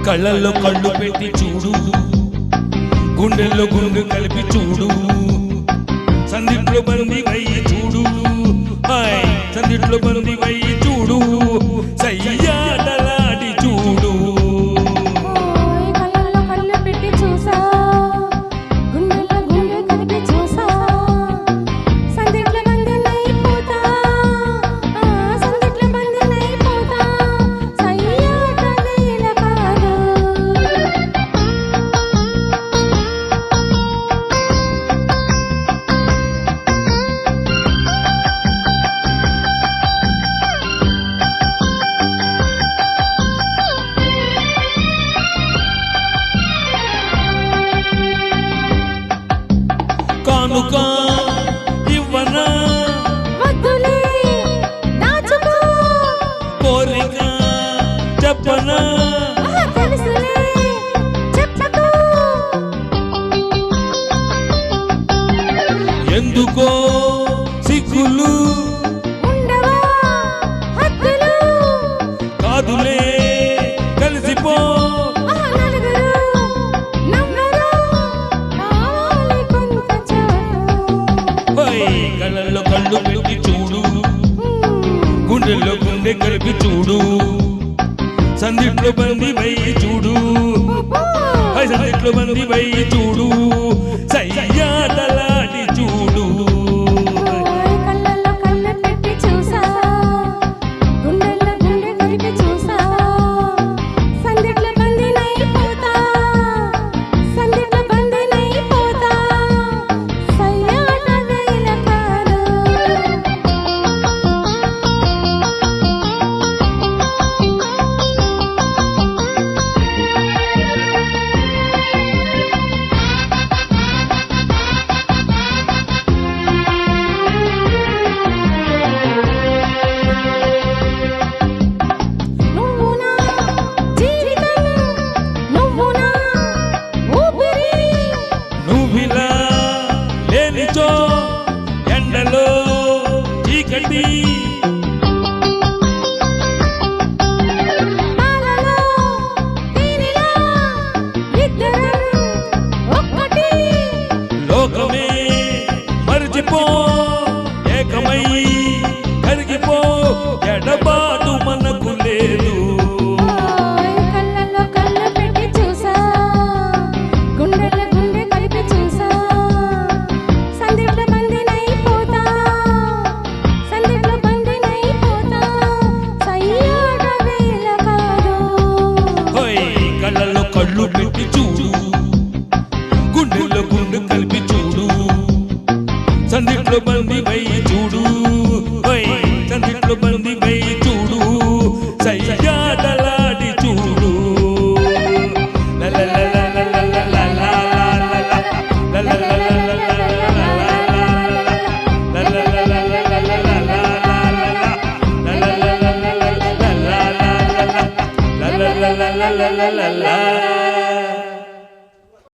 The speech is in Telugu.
కళ్ళల్లో కళ్ళు పెట్టి చూడు, గుండెల్లో గుండె కలిపి చూడు, సందిట్లో బంది వయ్యి చూడు, సందిట్లో బంది వయ్యి చూడు, సయ్యాటలాడి చూడు. కళ్ళల్లో కళ్ళు పెట్టి చూసా, గుండెల్లో గుండె కలిపి చూసా, సందిట్లో బందినైపోతా, సందిట్లో బందినైపోతా, సయ్యాటలీల కాదు. కానుక ఇవ్వనా వద్దులే దాచుకో, కోరిక చెప్పనా తెలుసులే చెప్పకు, ఎందుకో సిగ్గులు ఉండవా హద్దులు, కాదులే కలిసిపో, నలుగురు నమ్మరు, కావాలి కొంత చోటు. కళ్ళల్లో కళ్ళు పెట్టి చూడు, గుండెల్లో గుండె కలిపి చూడు, సందిట్లో బంది వయ్యి చూడు, సందిట్లో బంది వయ్యి చూడు, సయ్యాట